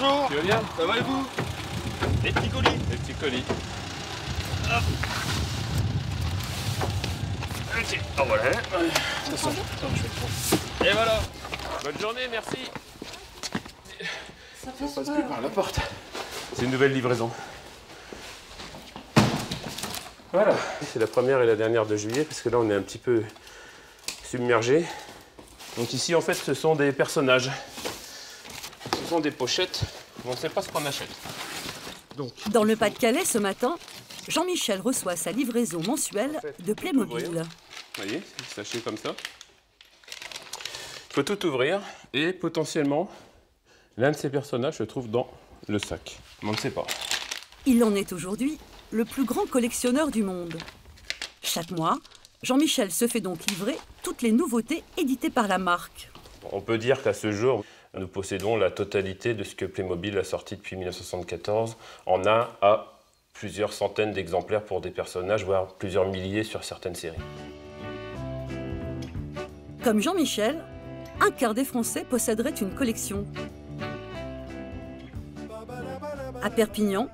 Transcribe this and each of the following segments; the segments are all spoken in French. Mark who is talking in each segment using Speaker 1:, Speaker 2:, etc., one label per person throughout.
Speaker 1: Bonjour.
Speaker 2: Tu vas bien?
Speaker 1: Ça va et vous? Les petits colis.
Speaker 2: Les petits colis.
Speaker 1: Hop. Ok, oh voilà.
Speaker 2: Attention, je vais le prendre.
Speaker 1: Et voilà.
Speaker 2: Bonne journée, merci.
Speaker 3: Ça passe
Speaker 2: Plus par la porte. C'est une nouvelle livraison. Voilà. C'est la première et la dernière de juillet, parce que là, on est un petit peu submergé. Donc ici, en fait, ce sont des personnages. Ce sont des pochettes. On ne sait pas ce qu'on achète. Donc,
Speaker 3: Dans le Pas-de-Calais ce matin, Jean-Michel reçoit sa livraison mensuelle
Speaker 2: En fait,
Speaker 3: de Playmobil.
Speaker 2: vous voyez, sachet comme ça. Il faut tout ouvrir et potentiellement, l'un de ces personnages se trouve dans le sac. Mais on ne sait pas.
Speaker 3: Il en est aujourd'hui le plus grand collectionneur du monde. Chaque mois, Jean-Michel se fait donc livrer toutes les nouveautés éditées par la marque.
Speaker 2: On peut dire qu'à ce jour, nous possédons la totalité de ce que Playmobil a sorti depuis 1974, en un à plusieurs centaines d'exemplaires pour des personnages, voire plusieurs milliers sur certaines séries.
Speaker 3: Comme Jean-Michel, un quart des Français posséderaient une collection. À Perpignan,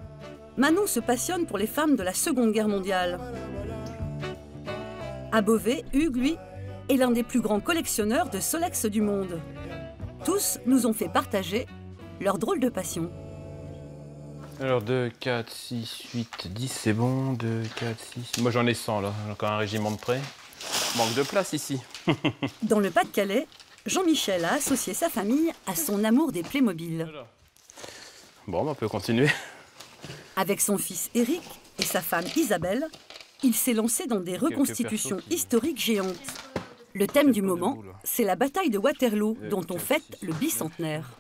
Speaker 3: Manon se passionne pour les femmes de la Seconde Guerre mondiale. À Beauvais, Hugues, lui, est l'un des plus grands collectionneurs de Solex du monde. Tous nous ont fait partager leur drôle de passion.
Speaker 2: Alors 2, 4, 6, 8, 10, c'est bon. 2, 4, 6... Moi j'en ai 100 là, j'ai encore un régiment de près. Manque de place ici.
Speaker 3: Dans le Pas-de-Calais, Jean-Michel a associé sa famille à son amour des Playmobil.
Speaker 2: Bon, on peut continuer.
Speaker 3: Avec son fils Éric et sa femme Isabelle, il s'est lancé dans des reconstitutions historiques géantes. Le thème du moment, c'est la bataille de Waterloo, dont on fête le bicentenaire.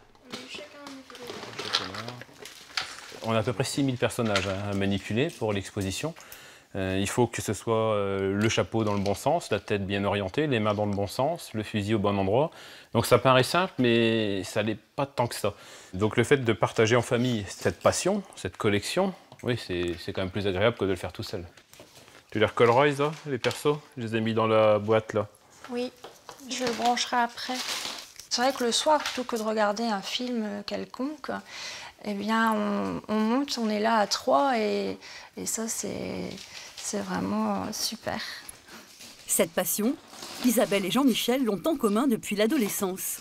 Speaker 2: On a à peu près 6000 personnages à manipuler pour l'exposition. Il faut que ce soit le chapeau dans le bon sens, la tête bien orientée, les mains dans le bon sens, le fusil au bon endroit. Donc ça paraît simple, mais ça n'est pas tant que ça. Donc le fait de partager en famille cette passion, cette collection, oui, c'est quand même plus agréable que de le faire tout seul. Tu les recolleras, Isa, les persos? Je les ai mis dans la boîte, là.
Speaker 4: Oui, je le brancherai après. C'est vrai que le soir, plutôt que de regarder un film quelconque, eh bien, on monte, on est là à 3 et ça, c'est vraiment super.
Speaker 3: Cette passion, Isabelle et Jean-Michel l'ont en commun depuis l'adolescence.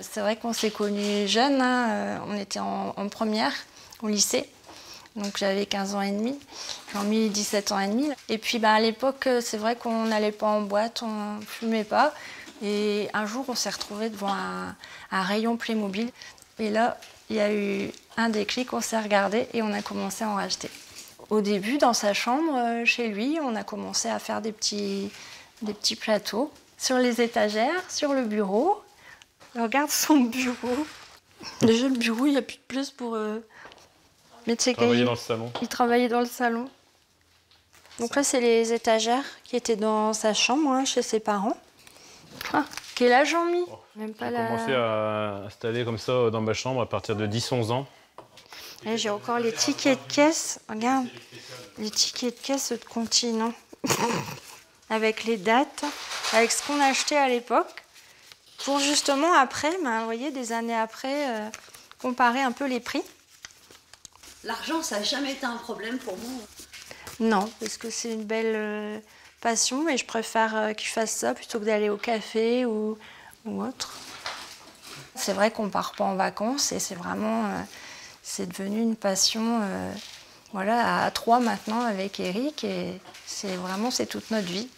Speaker 4: C'est vrai qu'on s'est connus jeunes, hein. On était en première, au lycée. Donc j'avais 15 ans et demi, Jean-Mi 17 ans et demi. Et puis à l'époque, c'est vrai qu'on n'allait pas en boîte, on ne fumait pas. Et un jour, on s'est retrouvés devant un rayon Playmobil. Et là, il y a eu un déclic, on s'est regardé et on a commencé à en racheter. Au début, dans sa chambre, chez lui, on a commencé à faire des petits plateaux sur les étagères, sur le bureau. Regarde son bureau. Déjà, le bureau, il n'y a plus de place pour... Mais tu sais
Speaker 2: Travailler dans le salon.
Speaker 4: Il travaillait dans le salon. Donc là, c'est les étagères qui étaient dans sa chambre, hein, chez ses parents. Ah, quel âge Jean-Mi? Même pas
Speaker 2: J'ai
Speaker 4: la...
Speaker 2: commencé à installer comme ça dans ma chambre à partir de 10-11 ans.
Speaker 4: Et j'ai encore les tickets de caisse. Regarde, les tickets de caisse de continent. Avec les dates, avec ce qu'on achetait à l'époque. Pour justement après, vous voyez, des années après, comparer un peu les prix.
Speaker 3: L'argent, ça n'a jamais été un problème pour moi.
Speaker 4: Non, parce que c'est une belle passion et je préfère qu'il fasse ça plutôt que d'aller au café ou autre. C'est vrai qu'on ne part pas en vacances et c'est vraiment... c'est devenu une passion voilà, à 3 maintenant avec Éric et c'est toute notre vie.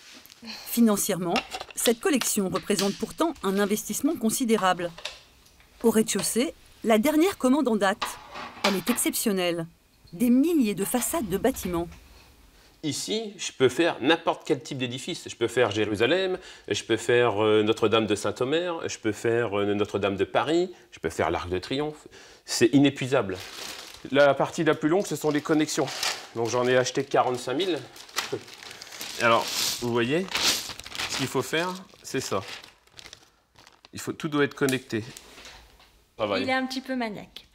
Speaker 3: Financièrement, cette collection représente pourtant un investissement considérable. Au rez-de-chaussée, la dernière commande en date. Elle est exceptionnelle. Des milliers de façades de bâtiments.
Speaker 2: Ici, je peux faire n'importe quel type d'édifice. Je peux faire Jérusalem, je peux faire Notre-Dame de Saint-Omer, je peux faire Notre-Dame de Paris, je peux faire l'Arc de Triomphe. C'est inépuisable. La partie la plus longue, ce sont les connexions. Donc j'en ai acheté 45 000. Alors, vous voyez, ce qu'il faut faire, c'est ça. Tout doit être connecté.
Speaker 4: Il est un petit peu maniaque.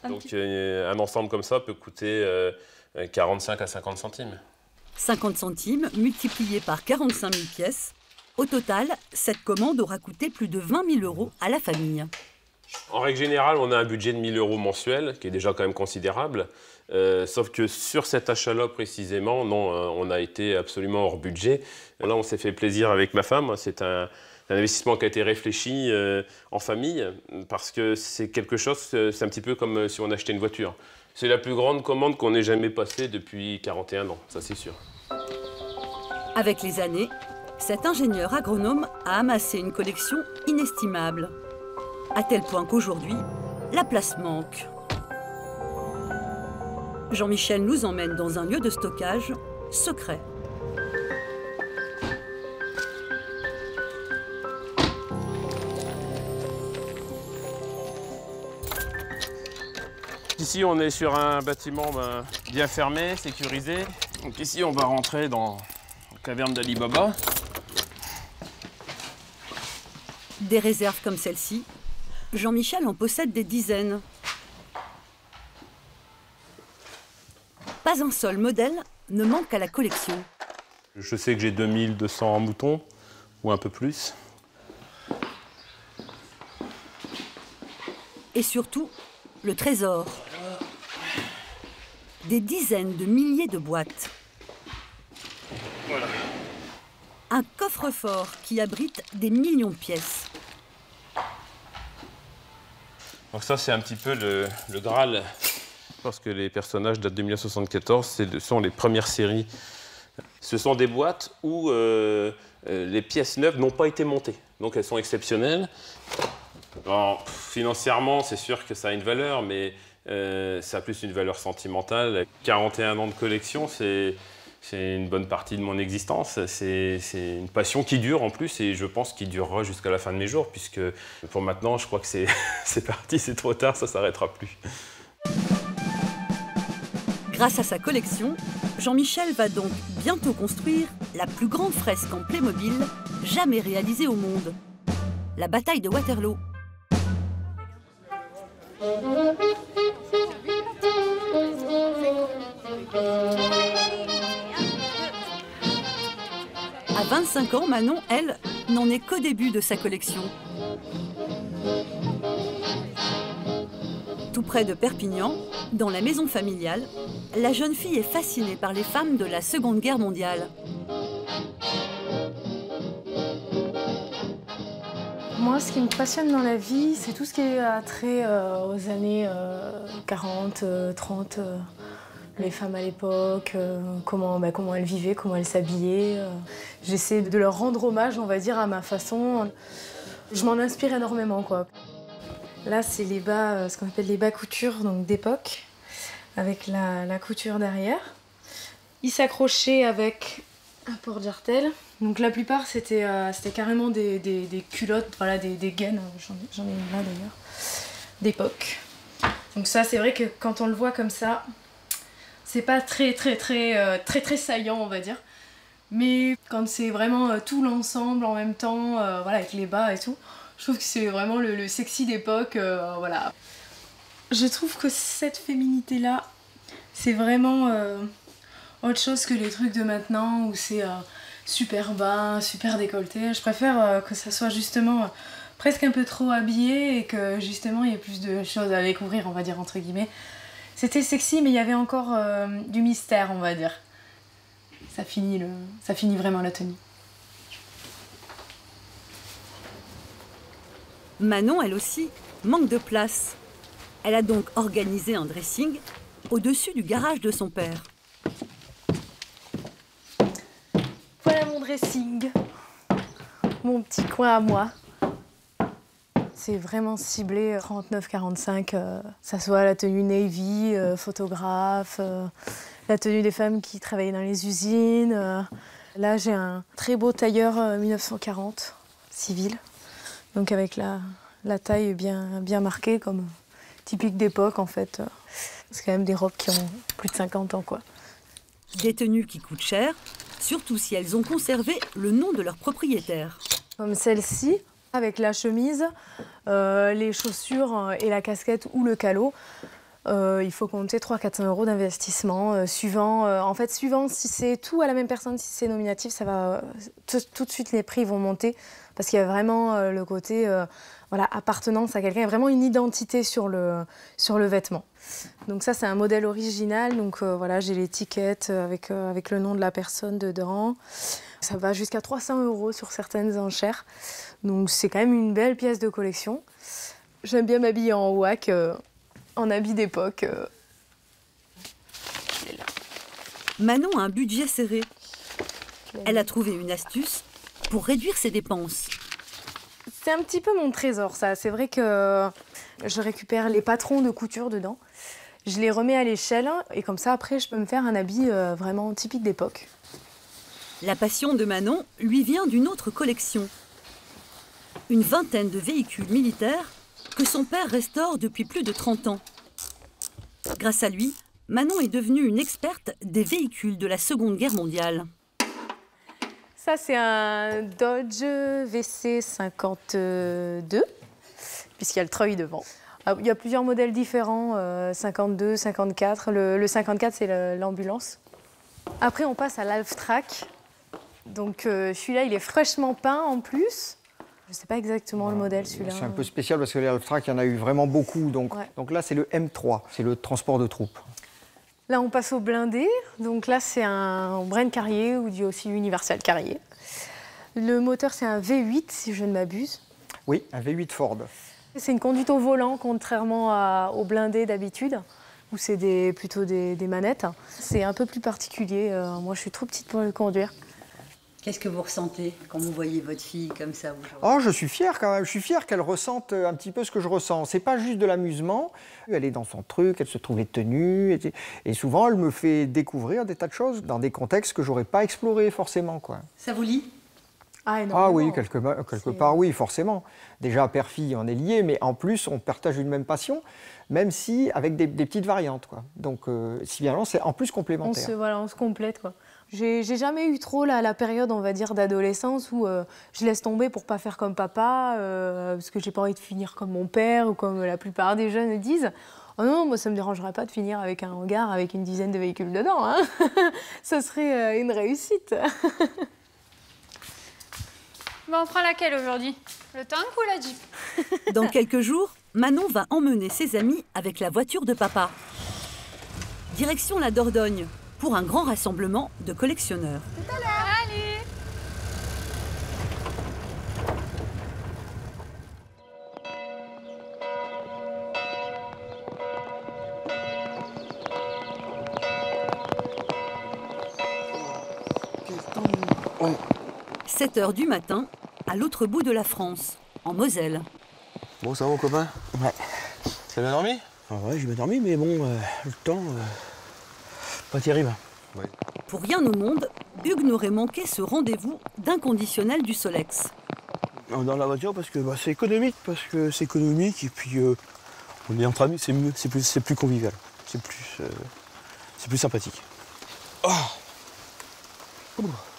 Speaker 2: Donc un ensemble comme ça peut coûter 45 à 50 centimes.
Speaker 3: 50 centimes multipliés par 45 000 pièces. Au total, cette commande aura coûté plus de 20 000 € à la famille.
Speaker 5: En règle générale, on a un budget de 1 000 € mensuel, qui est déjà quand même considérable. Sauf que sur cet achat-là précisément, non, on a été absolument hors budget. Là, on s'est fait plaisir avec ma femme. C'est un investissement qui a été réfléchi en famille, parce que c'est quelque chose, c'est un petit peu comme si on achetait une voiture. C'est la plus grande commande qu'on ait jamais passée depuis 41 ans, ça c'est sûr.
Speaker 3: Avec les années, cet ingénieur agronome a amassé une collection inestimable. À tel point qu'aujourd'hui, la place manque. Jean-Michel nous emmène dans un lieu de stockage secret.
Speaker 2: Ici, on est sur un bâtiment bien fermé, sécurisé. Donc ici, on va rentrer dans la caverne d'Ali Baba.
Speaker 3: Des réserves comme celle-ci, Jean-Michel en possède des dizaines. Pas un seul modèle ne manque à la collection.
Speaker 2: Je sais que j'ai 2200 moutons, ou un peu plus.
Speaker 3: Et surtout, le trésor. Des dizaines de milliers de boîtes.
Speaker 2: Voilà.
Speaker 3: Un coffre-fort qui abrite des millions de pièces.
Speaker 2: Donc ça, c'est un petit peu le Graal. Parce que les personnages datent de 1974, ce sont les premières séries. Ce sont des boîtes où les pièces neuves n'ont pas été montées. Donc elles sont exceptionnelles. Alors, financièrement, c'est sûr que ça a une valeur, mais ça a plus une valeur sentimentale. 41 ans de collection, c'est une bonne partie de mon existence. C'est une passion qui dure en plus, et je pense qu'il durera jusqu'à la fin de mes jours, puisque pour maintenant, je crois que c'est parti, c'est trop tard, ça ne s'arrêtera plus.
Speaker 3: Grâce à sa collection, Jean-Michel va donc bientôt construire la plus grande fresque en Playmobil jamais réalisée au monde. La bataille de Waterloo. À 25 ans, Manon, elle, n'en est qu'au début de sa collection. Tout près de Perpignan, dans la maison familiale, la jeune fille est fascinée par les femmes de la Seconde Guerre mondiale.
Speaker 6: Moi, ce qui me passionne dans la vie, c'est tout ce qui est trait aux années 40, 30, les femmes à l'époque, comment elles vivaient, comment elles s'habillaient. J'essaie de leur rendre hommage, on va dire, à ma façon. Je m'en inspire énormément, quoi. Là, c'est les bas, ce qu'on appelle les bas coutures, donc d'époque, avec la couture derrière. Ils s'accrochaient avec un porte-jartel. Donc la plupart, c'était carrément des culottes, voilà, des gaines, j'en ai une là d'ailleurs, d'époque. Donc ça, c'est vrai que quand on le voit comme ça, c'est pas très saillant, on va dire. Mais quand c'est vraiment tout l'ensemble en même temps, voilà, avec les bas et tout, je trouve que c'est vraiment le sexy d'époque, voilà. Je trouve que cette féminité-là, c'est vraiment autre chose que les trucs de maintenant où c'est super bas, super décolleté. Je préfère que ça soit justement presque un peu trop habillé et que justement il y ait plus de choses à découvrir, on va dire, entre guillemets. C'était sexy, mais il y avait encore du mystère, on va dire. Ça finit vraiment la tenue.
Speaker 3: Manon, elle aussi, manque de place. Elle a donc organisé un dressing au-dessus du garage de son père.
Speaker 6: Voilà mon dressing, mon petit coin à moi. C'est vraiment ciblé 39-45, ça soit la tenue Navy, photographe, la tenue des femmes qui travaillaient dans les usines. Là, j'ai un très beau tailleur 1940, civil, donc avec la taille bien marquée, comme typique d'époque en fait. C'est quand même des robes qui ont plus de 50 ans, quoi.
Speaker 3: Des tenues qui coûtent cher, surtout si elles ont conservé le nom de leur propriétaire.
Speaker 6: Comme celle-ci, avec la chemise, les chaussures et la casquette ou le calot. il faut compter 300-400 € d'investissement, suivant si c'est tout à la même personne, si c'est nominatif, ça va tout de suite les prix vont monter parce qu'il y a vraiment le côté voilà, appartenance à quelqu'un, il y a vraiment une identité sur le vêtement. Donc ça c'est un modèle original, donc voilà, j'ai l'étiquette avec le nom de la personne dedans. Ça va jusqu'à 300 € sur certaines enchères, donc c'est quand même une belle pièce de collection. J'aime bien m'habiller en WAC. En habit d'époque.
Speaker 3: Manon a un budget serré. Elle a trouvé une astuce pour réduire ses dépenses.
Speaker 6: C'est un petit peu mon trésor, ça. C'est vrai que je récupère les patrons de couture dedans. Je les remets à l'échelle et comme ça, après, je peux me faire un habit vraiment typique d'époque.
Speaker 3: La passion de Manon lui vient d'une autre collection. Une vingtaine de véhicules militaires que son père restaure depuis plus de 30 ans. Grâce à lui, Manon est devenue une experte des véhicules de la Seconde Guerre mondiale.
Speaker 6: Ça, c'est un Dodge VC52, puisqu'il y a le treuil devant. Il y a plusieurs modèles différents, 52, 54. Le 54, c'est l'ambulance. Après, on passe à l'Alftrac. Donc, celui-là, il est fraîchement peint en plus. Je ne sais pas exactement le modèle, celui-là.
Speaker 7: C'est un peu spécial parce que les Alftrac, il y en a eu vraiment beaucoup. Donc là, c'est le M3, c'est le transport de troupes.
Speaker 6: Là, on passe au blindé. Donc là, c'est un Bren Carrier ou dit aussi Universal Carrier. Le moteur, c'est un V8, si je ne m'abuse.
Speaker 7: Oui, un V8 Ford.
Speaker 6: C'est une conduite au volant, contrairement au blindé d'habitude, où c'est plutôt des manettes. C'est un peu plus particulier. Moi, je suis trop petite pour le conduire.
Speaker 8: Qu'est-ce que vous ressentez quand vous voyez votre fille comme ça aujourd'hui?
Speaker 7: Oh, je suis fier quand même. Je suis fier qu'elle ressente un petit peu ce que je ressens. C'est pas juste de l'amusement. Elle est dans son truc, elle se trouve les tenues. Et souvent, elle me fait découvrir des tas de choses dans des contextes que j'aurais pas explorés forcément, quoi.
Speaker 8: Ça vous lie?
Speaker 6: Ah
Speaker 7: oui, quelque part, oui, forcément. Déjà, père-fille, on est liés, mais en plus, on partage une même passion, même si avec des petites variantes, quoi. Donc, si bien c'est en plus complémentaire.
Speaker 6: On se complète, quoi. J'ai jamais eu trop la période, on va dire, d'adolescence où je laisse tomber pour pas faire comme papa, parce que j'ai pas envie de finir comme mon père ou comme la plupart des jeunes disent. Oh non, moi ça me dérangerait pas de finir avec un hangar avec une dizaine de véhicules dedans, hein. Ce serait une réussite.
Speaker 9: Bon, on prend laquelle aujourd'hui? Le tank ou la Jeep?
Speaker 3: Dans quelques jours, Manon va emmener ses amis avec la voiture de papa. Direction la Dordogne, pour un grand rassemblement de collectionneurs.
Speaker 9: Tout à l'heure. Allez.
Speaker 3: Ouais. 7 h du matin, à l'autre bout de la France, en Moselle.
Speaker 10: Bon, ça va mon copain?
Speaker 11: Ouais.
Speaker 10: T'as bien dormi?
Speaker 11: Ah ouais, j'ai bien dormi, mais bon, le temps, pas terrible.
Speaker 10: Ouais.
Speaker 3: Pour rien au monde, Hugues n'aurait manqué ce rendez-vous d'inconditionnel du Solex.
Speaker 11: Dans la voiture parce que c'est économique, et puis on est entre amis, c'est mieux, c'est plus convivial, c'est plus sympathique.
Speaker 10: Oh.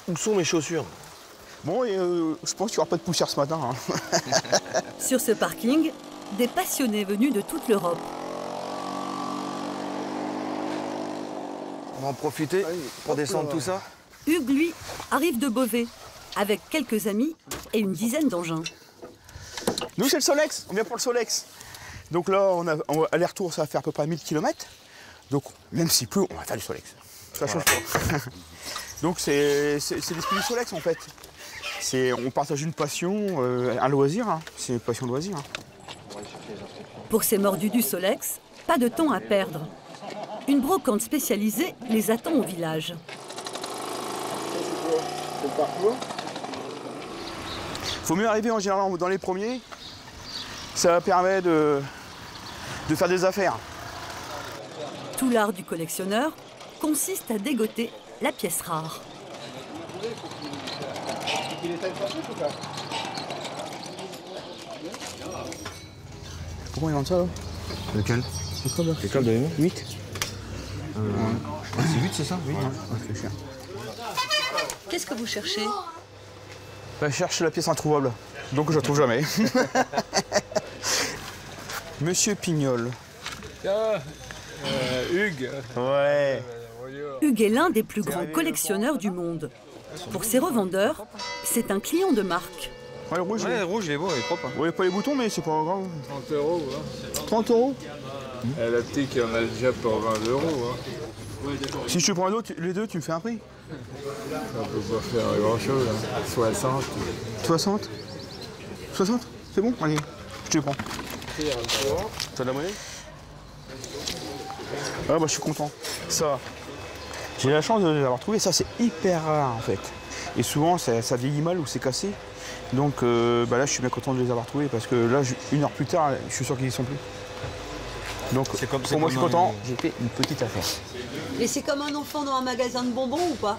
Speaker 10: Où sont mes chaussures?
Speaker 11: Bon, et je pense qu'il n'y aura pas de poussière ce matin. Hein.
Speaker 3: Sur ce parking, des passionnés venus de toute l'Europe.
Speaker 7: On va en profiter pour descendre tout ça.
Speaker 3: Hugues, lui, arrive de Beauvais, avec quelques amis et une dizaine d'engins.
Speaker 11: Nous, c'est le Solex, on vient pour le Solex. Donc là, aller-retour, ça va faire à peu près 1000 km. Donc, même s'il pleut, on va faire du Solex. Ça change pas. Donc, c'est l'esprit du Solex, en fait. On partage une passion, un loisir. Hein. C'est une passion de loisir. Hein.
Speaker 3: Pour ces mordus du Solex, pas de temps à perdre. Une brocante spécialisée les attend au village.
Speaker 11: Faut mieux arriver en général dans les premiers. Ça permet de faire des affaires.
Speaker 3: Tout l'art du collectionneur consiste à dégoter la pièce rare.
Speaker 11: Pourquoi il rentre ça là?
Speaker 10: Lequel?
Speaker 11: Le câble là.
Speaker 10: Le câble de
Speaker 11: 8.
Speaker 10: C'est 8, c'est ça? 8.
Speaker 11: Ouais, cher.
Speaker 3: Qu'est-ce que vous cherchez?
Speaker 11: Je cherche la pièce introuvable, donc je la trouve jamais. Monsieur Pignol. Hugues. Ouais.
Speaker 3: Hugues est l'un des plus grands collectionneurs du monde. Pour ses revendeurs, c'est un client de marque.
Speaker 11: Ouais, le rouge.
Speaker 10: Ouais, le rouge, il est beau, il est propre.
Speaker 11: Ouais, pas les boutons, mais c'est pas grave.
Speaker 12: 30 €. Hein.
Speaker 11: 30 €.
Speaker 12: La petite, il y en a déjà pour 20 €. Hein.
Speaker 11: Si je te prends les deux, tu me fais un prix?
Speaker 12: Ça peut pas faire grand-chose. Hein. 60.
Speaker 11: 60? 60? C'est bon? Allez, je te prends. T'as de la monnaie? Ah bah je suis content. Ça, j'ai la chance de les avoir trouvés. Ça c'est hyper rare en fait. Et souvent ça vieillit mal ou c'est cassé. Donc bah là je suis bien content de les avoir trouvés parce que là, une heure plus tard, je suis sûr qu'ils y sont plus. Donc pour moi je suis content. J'ai fait une petite affaire.
Speaker 8: Mais c'est comme un enfant dans un magasin de bonbons ou pas?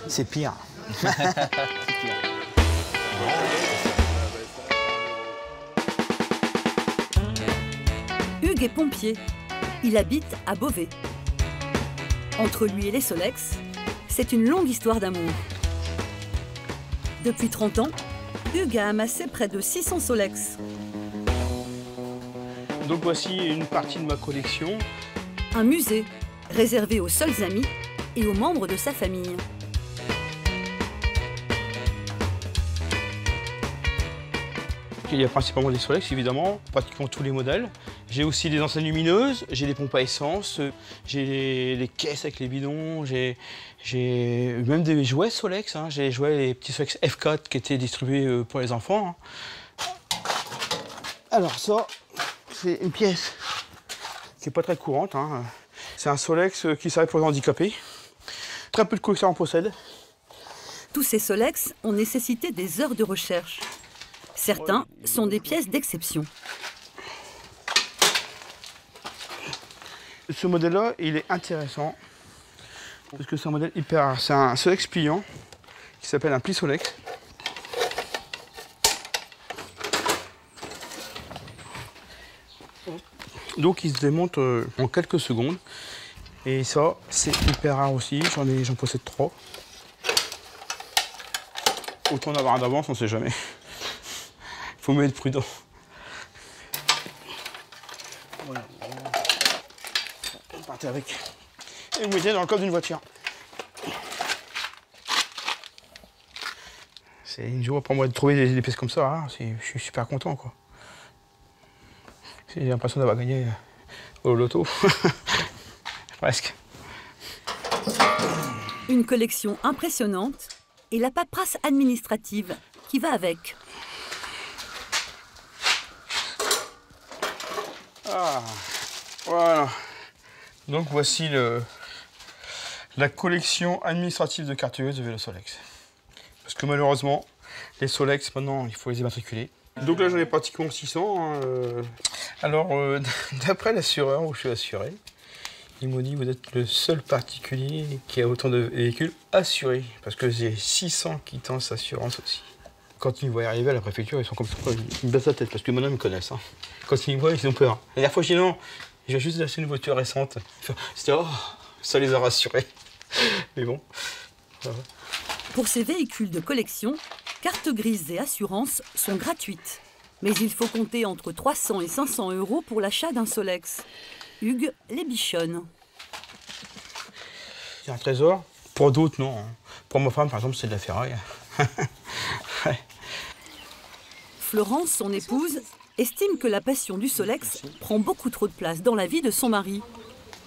Speaker 11: C'est pire.
Speaker 3: Hugues est pompier. Il habite à Beauvais. Entre lui et les Solex, c'est une longue histoire d'amour. Depuis 30 ans, Hugues a amassé près de 600 Solex.
Speaker 11: Donc voici une partie de ma collection.
Speaker 3: Un musée réservé aux seuls amis et aux membres de sa famille.
Speaker 11: Il y a principalement des Solex, évidemment, pratiquement tous les modèles. J'ai aussi des enseignes lumineuses, j'ai des pompes à essence, j'ai les caisses avec les bidons, j'ai même des jouets Solex. Hein. J'ai les jouets, les petits Solex F4 qui étaient distribués pour les enfants. Hein. Alors ça, c'est une pièce qui n'est pas très courante. Hein. C'est un Solex qui servait pour les handicapés. Très peu de collectionneurs en possèdent.
Speaker 3: Tous ces Solex ont nécessité des heures de recherche. Certains sont des pièces d'exception.
Speaker 11: Ce modèle-là, il est intéressant parce que c'est un modèle hyper rare. C'est un Solex pliant qui s'appelle un pli Solex. Donc il se démonte en quelques secondes. Et ça, c'est hyper rare aussi. J'en possède 3. Autant en avoir un d'avance, on ne sait jamais. Faut mieux être prudent. Voilà. On partait avec. Et vous mettez dans le coffre d'une voiture. C'est une joie pour moi de trouver des pièces comme ça. Hein. Je suis super content, quoi. J'ai l'impression d'avoir gagné au loto. Presque.
Speaker 3: Une collection impressionnante et la paperasse administrative qui va avec.
Speaker 11: Ah, voilà. Donc voici la collection administrative de cartouches de vélo Solex. Parce que malheureusement, les Solex, maintenant, il faut les immatriculer. Donc là, j'en ai pratiquement 600. Hein, Alors, d'après l'assureur où je suis assuré, ils m'ont dit que vous êtes le seul particulier qui a autant de véhicules assurés. Parce que j'ai 600 quittances assurance aussi. Quand ils me voient arriver à la préfecture, ils sont comme ça, ils me baissent la tête parce que maintenant ils me connaissent. Hein. Quand ils me voient, ils ont peur. La dernière fois, je dis non, j'ai juste acheté une voiture récente. C'était oh, ça les a rassurés. Mais bon. Voilà.
Speaker 3: Pour ces véhicules de collection, cartes grises et assurances sont gratuites. Mais il faut compter entre 300 et 500 € pour l'achat d'un Solex. Hugues les bichonne.
Speaker 11: C'est un trésor. Pour d'autres, non. Pour ma femme, par exemple, c'est de la ferraille. Ouais.
Speaker 3: Florence, son épouse, estime que la passion du Solex prend beaucoup trop de place dans la vie de son mari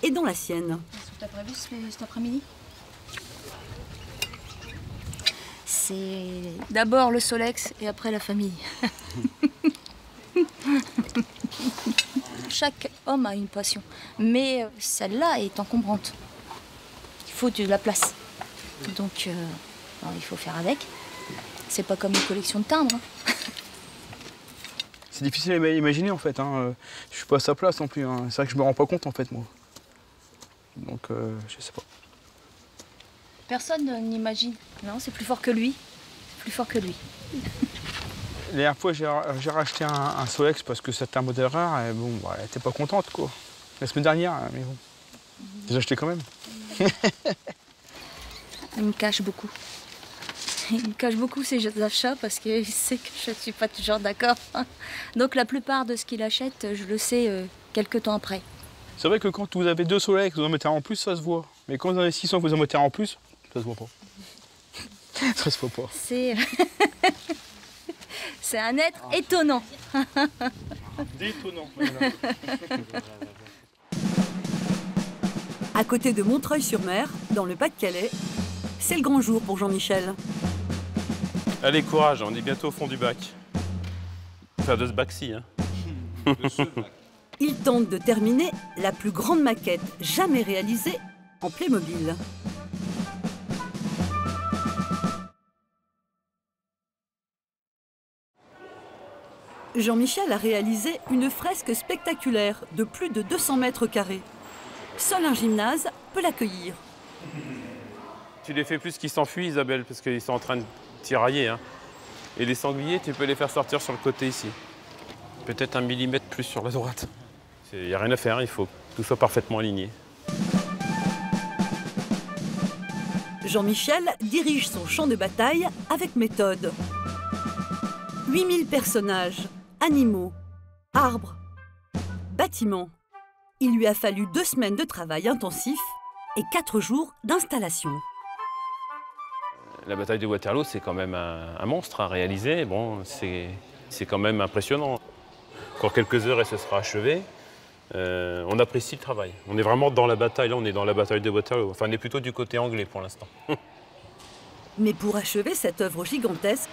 Speaker 3: et dans la sienne.
Speaker 13: T'as prévu cet après-midi? C'est d'abord le Solex et après la famille. Chaque homme a une passion, mais celle-là est encombrante. Il faut de la place. Donc, il faut faire avec. C'est pas comme une collection de timbres.
Speaker 11: C'est difficile à imaginer en fait. Hein. Je suis pas à sa place non plus. Hein. C'est vrai que je me rends pas compte en fait, moi. Donc, je sais pas.
Speaker 13: Personne n'imagine. Non, c'est plus fort que lui. Plus fort que lui.
Speaker 11: La dernière fois, j'ai racheté un Solex parce que c'était un modèle rare. Et bon, bah, elle était pas contente, quoi. La semaine dernière, mais bon. J'ai acheté quand même.
Speaker 13: Il me cache beaucoup. Il me cache beaucoup ses achats parce qu'il sait que je ne suis pas toujours d'accord. Donc la plupart de ce qu'il achète, je le sais quelques temps après.
Speaker 11: C'est vrai que quand vous avez 2 Solex, vous en mettez un en plus, ça se voit. Mais quand vous en avez 600, vous en mettez un en plus, ça se voit pas. Ça se voit pas.
Speaker 13: C'est c'est un être étonnant.
Speaker 11: Détonnant.
Speaker 3: À côté de Montreuil-sur-Mer, dans le Pas-de-Calais, c'est le grand jour pour Jean-Michel.
Speaker 5: Allez, courage, on est bientôt au fond du bac. Enfin, de ce bac-ci, hein.
Speaker 3: Il tente de terminer la plus grande maquette jamais réalisée en Playmobil. Jean-Michel a réalisé une fresque spectaculaire de plus de 200 mètres carrés. Seul un gymnase peut l'accueillir.
Speaker 5: Tu les fais plus qu'ils s'enfuient, Isabelle, parce qu'ils sont en train de tirailler. Hein. Et les sangliers, tu peux les faire sortir sur le côté ici. Peut-être 1 millimètre plus sur la droite. Il n'y a rien à faire, il faut que tout soit parfaitement aligné.
Speaker 3: Jean-Michel dirige son champ de bataille avec méthode. 8000 personnages, animaux, arbres, bâtiments. Il lui a fallu 2 semaines de travail intensif et 4 jours d'installation.
Speaker 5: La bataille de Waterloo, c'est quand même un monstre à réaliser. Bon, c'est quand même impressionnant. Encore quelques heures et ce sera achevé. On apprécie le travail. On est vraiment dans la bataille. Là, on est dans la bataille de Waterloo. Enfin, on est plutôt du côté anglais pour l'instant.
Speaker 3: Mais pour achever cette œuvre gigantesque,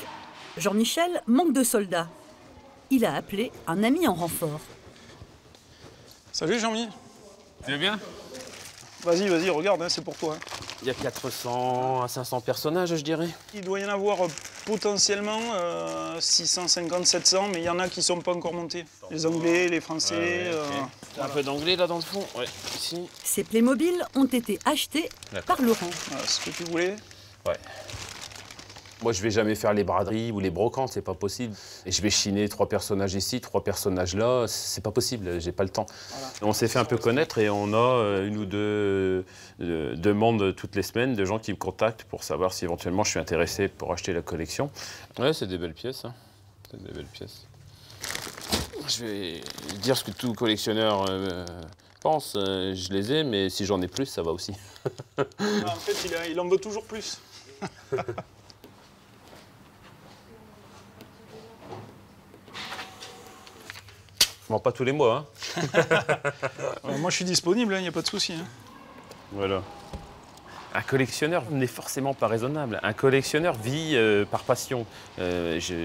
Speaker 3: Jean-Michel manque de soldats. Il a appelé un ami en renfort.
Speaker 11: Salut Jean-Mi.
Speaker 5: Tu vas bien?
Speaker 11: Vas-y, vas-y, regarde, hein, c'est pour toi. Hein.
Speaker 5: Il y a 400 à 500 personnages, je dirais.
Speaker 11: Il doit y en avoir potentiellement 650, 700, mais il y en a qui ne sont pas encore montés. Les Anglais, les Français...
Speaker 5: Un peu d'anglais là dans le fond. Ouais, ici.
Speaker 3: Ces Playmobil ont été achetés par Laurent.
Speaker 11: Voilà, ce que tu voulais.
Speaker 5: Ouais. Moi, je vais jamais faire les braderies ou les brocantes, c'est pas possible. Et je vais chiner 3 personnages ici, 3 personnages là, c'est pas possible, j'ai pas le temps. Voilà. On s'est fait un peu connaître et on a 1 ou 2 demandes toutes les semaines de gens qui me contactent pour savoir si éventuellement je suis intéressé pour acheter la collection. Ouais, c'est des belles pièces, hein. C'est des belles pièces. Je vais dire ce que tout collectionneur pense, je les ai, mais si j'en ai plus, ça va aussi.
Speaker 11: En fait, il en veut toujours plus.
Speaker 5: Je vends pas tous les mois. Hein.
Speaker 11: Moi, je suis disponible, il n'y a pas de souci. Hein.
Speaker 5: Voilà. Un collectionneur n'est forcément pas raisonnable. Un collectionneur vit par passion. Je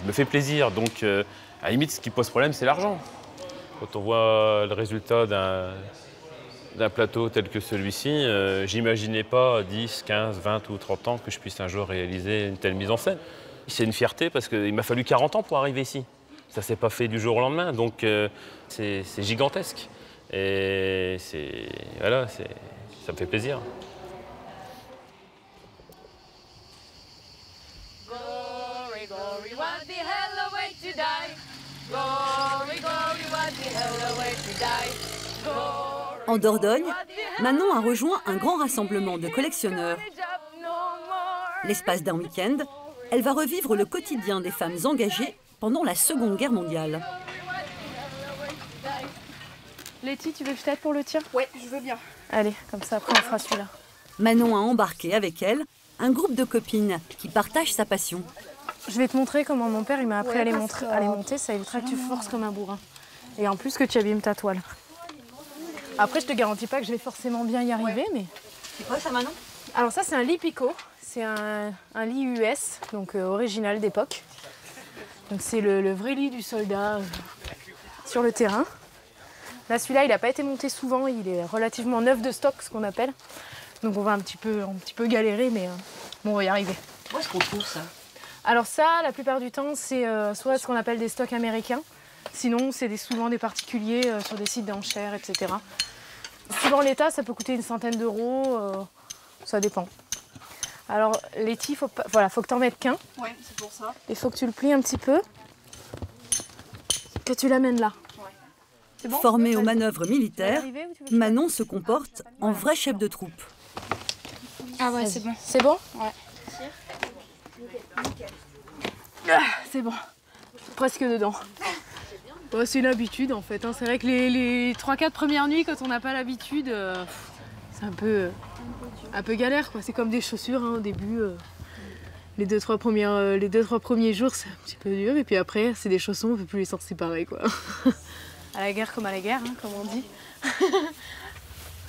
Speaker 5: me fais plaisir, donc à la limite, ce qui pose problème, c'est l'argent. Quand on voit le résultat d'un plateau tel que celui-ci, j'imaginais pas à 10, 15, 20 ou 30 ans que je puisse un jour réaliser une telle mise en scène. C'est une fierté parce qu'il m'a fallu 40 ans pour arriver ici. Ça ne s'est pas fait du jour au lendemain, donc c'est gigantesque. Et voilà, ça me fait plaisir.
Speaker 14: Glory, glory, what the hell a way to die. Glory, glory, what the hell a way to die. Glory,
Speaker 3: en Dordogne, Manon a rejoint un grand rassemblement de collectionneurs. L'espace d'un week-end, elle va revivre le quotidien des femmes engagées pendant la Seconde Guerre mondiale.
Speaker 6: Letty, tu veux que je t'aide pour le tir?
Speaker 15: Ouais, je veux bien.
Speaker 6: Allez, comme ça après on fera celui-là.
Speaker 3: Manon a embarqué avec elle un groupe de copines qui partagent sa passion.
Speaker 6: Je vais te montrer comment mon père il m'a appris à les monter, ça évitera que tu forces comme un bourrin. Et en plus que tu abîmes ta toile. Après, je te garantis pas que je vais forcément bien y arriver, mais...
Speaker 3: C'est quoi ça, Manon?
Speaker 6: Alors ça, c'est un lit Pico. C'est un lit US, donc original d'époque. Donc c'est le vrai lit du soldat sur le terrain. Là, celui-là, il n'a pas été monté souvent, il est relativement neuf de stock, ce qu'on appelle. Donc on va un petit peu galérer, mais bon, on va y arriver.
Speaker 8: Où est-ce qu'on trouve ça?
Speaker 6: Alors ça, la plupart du temps, c'est soit ce qu'on appelle des stocks américains, sinon c'est souvent des particuliers sur des sites d'enchères, etc. Suivant l'état, ça peut coûter une centaine d'euros, ça dépend. Alors, Letty, faut que tu en mettes qu'un.
Speaker 15: Ouais, c'est pour ça.
Speaker 6: Il faut que tu le plies un petit peu. Que tu l'amènes là.
Speaker 15: Ouais. Bon,
Speaker 3: formée aux manœuvres militaires, Manon se comporte en vrai chef de troupe.
Speaker 6: Ah ouais, c'est bon. C'est bon?
Speaker 15: Ouais.
Speaker 6: Ah, c'est bon. Presque dedans. Bon, c'est une habitude en fait. Hein. C'est vrai que les 3-4 premières nuits, quand on n'a pas l'habitude, c'est un peu galère, quoi. C'est comme des chaussures hein, au début. Les 2-3 premiers jours, c'est un petit peu dur. Et puis après, c'est des chaussons, on ne peut plus les s'en séparer, quoi. À la guerre comme à la guerre, hein, comme on dit.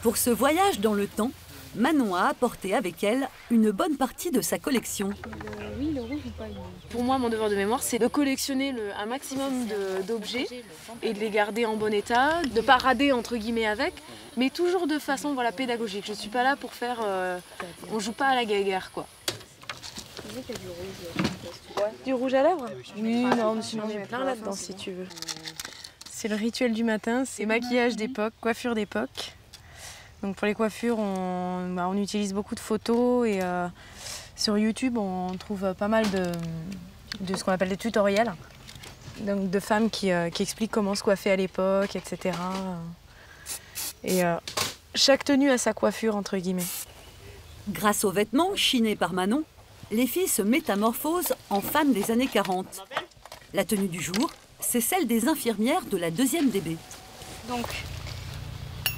Speaker 3: Pour ce voyage dans le temps, Manon a apporté avec elle une bonne partie de sa collection.
Speaker 6: Oui, le rouge ou pas. Pour moi, mon devoir de mémoire, c'est de collectionner un maximum d'objets et de les garder en bon état, de ne pas rader entre guillemets avec, mais toujours de façon voilà, pédagogique. Je ne suis pas là pour faire... on joue pas à la guerre, quoi. Du rouge à lèvres? Oui, non, mais sinon on met plein là-dedans si tu veux. C'est le rituel du matin, c'est maquillage d'époque, coiffure d'époque. Donc pour les coiffures, on utilise beaucoup de photos et sur YouTube, on trouve pas mal de ce qu'on appelle des tutoriels. Donc de femmes qui expliquent comment se coiffer à l'époque, etc. Et chaque tenue a sa coiffure, entre guillemets.
Speaker 3: Grâce aux vêtements chinés par Manon, les filles se métamorphosent en femmes des années 40. La tenue du jour, c'est celle des infirmières de la 2e DB.
Speaker 13: Donc,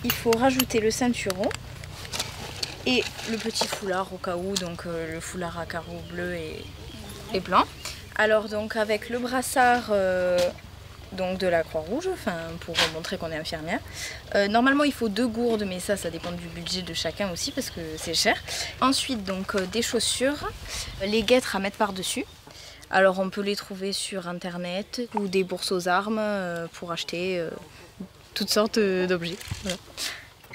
Speaker 13: il faut rajouter le ceinturon et le petit foulard au cas où, donc le foulard à carreaux bleu et blanc. Alors donc avec le brassard donc de la Croix-Rouge, pour montrer qu'on est infirmière. Normalement il faut 2 gourdes, mais ça dépend du budget de chacun aussi parce que c'est cher. Ensuite donc des chaussures, les guêtres à mettre par-dessus. Alors on peut les trouver sur internet ou des bourses aux armes pour acheter toutes sortes d'objets. Voilà.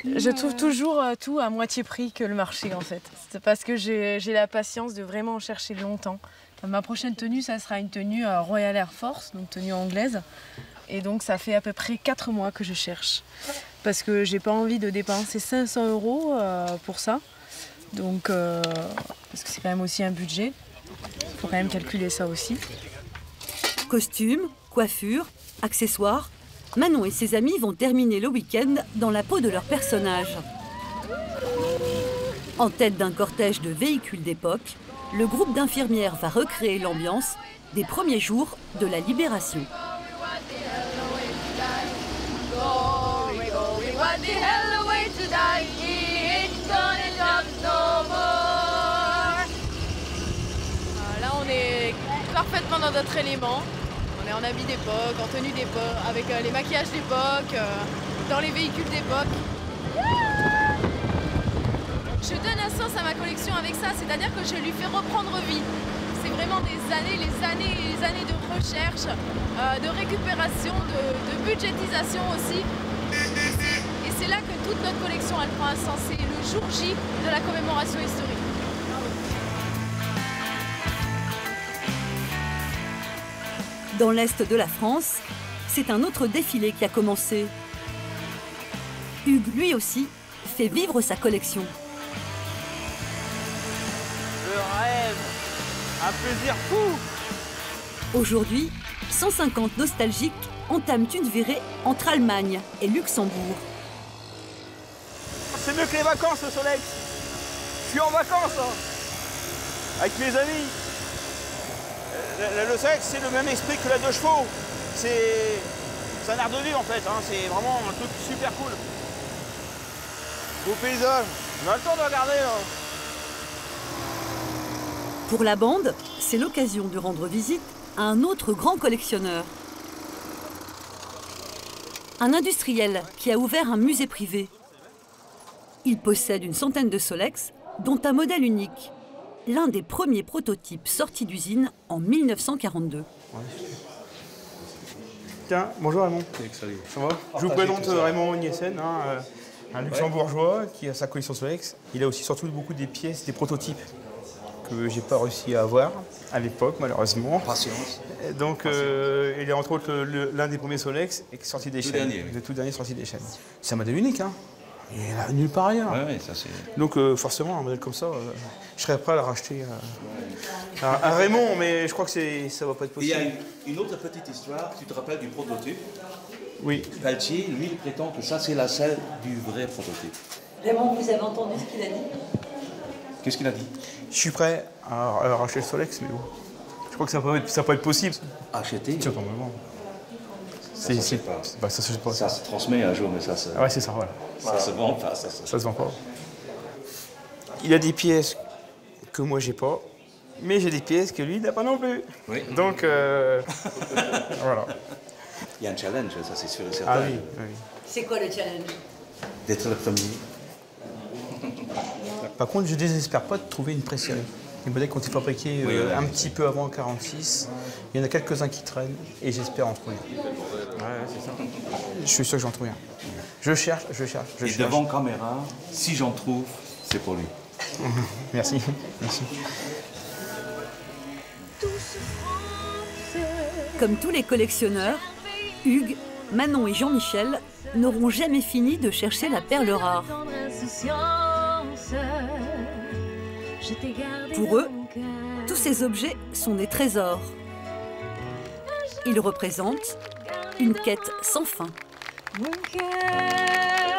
Speaker 6: Je trouve toujours tout à moitié prix que le marché en fait. C'est parce que j'ai la patience de vraiment en chercher longtemps. Ma prochaine tenue, ça sera une tenue Royal Air Force, donc tenue anglaise. Et donc ça fait à peu près 4 mois que je cherche. Parce que j'ai pas envie de dépenser 500 € pour ça. Donc, parce que c'est quand même aussi un budget. Il faut quand même calculer ça aussi.
Speaker 3: Costumes, coiffures, accessoires, Manon et ses amis vont terminer le week-end dans la peau de leur personnage. En tête d'un cortège de véhicules d'époque, le groupe d'infirmières va recréer l'ambiance des premiers jours de la libération.
Speaker 15: Là, on est parfaitement dans notre élément. On est en habit d'époque, en tenue d'époque, avec les maquillages d'époque, dans les véhicules d'époque. Je donne un sens à ma collection avec ça, c'est-à-dire que je lui fais reprendre vie. C'est vraiment des années, les années et les années de recherche, de récupération, de budgétisation aussi. Et c'est là que toute notre collection elle prend un sens. C'est le jour J de la commémoration historique.
Speaker 3: Dans l'est de la France, c'est un autre défilé qui a commencé. Hugues, lui aussi, fait vivre sa collection.
Speaker 11: Le rêve, un plaisir fou.
Speaker 3: Aujourd'hui, 150 nostalgiques entament une virée entre Allemagne et Luxembourg.
Speaker 11: C'est mieux que les vacances, le Solex. Je suis en vacances, hein, avec mes amis. Le Solex, c'est le même esprit que la 2 chevaux. C'est un art de vivre en fait, hein. C'est vraiment un truc super cool. Beau paysage, on a le temps de regarder là.
Speaker 3: Pour la bande, c'est l'occasion de rendre visite à un autre grand collectionneur. Un industriel qui a ouvert un musée privé. Il possède une centaine de Solex, dont un modèle unique. L'un des premiers prototypes sortis d'usine en 1942.
Speaker 11: Tiens, bonjour Raymond.
Speaker 10: Salut.
Speaker 11: Ça va? Je vous présente Raymond Niesen, un luxembourgeois qui a sa collection Solex. Il a aussi surtout beaucoup des pièces, des prototypes que j'ai pas réussi à avoir à l'époque, malheureusement.
Speaker 10: Patience.
Speaker 11: Donc, il est entre autres l'un des premiers Solex sorti des chaînes. Le tout dernier sorti des chaînes. C'est un modèle unique, hein. Il est là nulle part ailleurs.
Speaker 10: Ouais, ça c'est.
Speaker 11: Donc forcément, un modèle comme ça, je serais prêt à le racheter à Raymond, mais je crois que ça va pas être possible.
Speaker 10: Il y a une autre petite histoire, tu te rappelles du prototype?
Speaker 11: Oui.
Speaker 10: Pelletier, lui, il prétend que ça c'est la selle du vrai prototype.
Speaker 8: Raymond, vous avez entendu ce qu'il a dit?
Speaker 10: Qu'est-ce qu'il a dit?
Speaker 11: Je suis prêt à racheter le Solex, mais bon. Je crois que ça peut être possible.
Speaker 10: Acheter?
Speaker 11: Certainement. Ça
Speaker 10: se transmet un jour, mais ça se...
Speaker 11: Ah ouais, c'est ça, voilà.
Speaker 10: Ça se vend pas,
Speaker 11: ça se vend pas. Il a des pièces que moi j'ai pas, mais j'ai des pièces que lui n'a pas non plus.
Speaker 10: Oui.
Speaker 11: Donc, voilà.
Speaker 10: Il y a un challenge, ça c'est sûr et certain.
Speaker 11: Ah oui, oui.
Speaker 8: C'est quoi le challenge?
Speaker 10: D'être le premier.
Speaker 11: Par contre, je désespère pas de trouver une pré-série. Les modèles qui ont été fabriqués un petit peu avant 1946, il y en a quelques-uns qui traînent et j'espère en trouver un. Ouais, c'est ça. Je suis sûr que j'en trouve un. Je cherche.
Speaker 10: Et devant caméra, si j'en trouve, c'est pour lui.
Speaker 11: Merci.
Speaker 3: Comme tous les collectionneurs, Hugues, Manon et Jean-Michel n'auront jamais fini de chercher la perle rare. Pour eux, tous ces objets sont des trésors. Ils représentent une quête sans fin.
Speaker 14: Mon cœur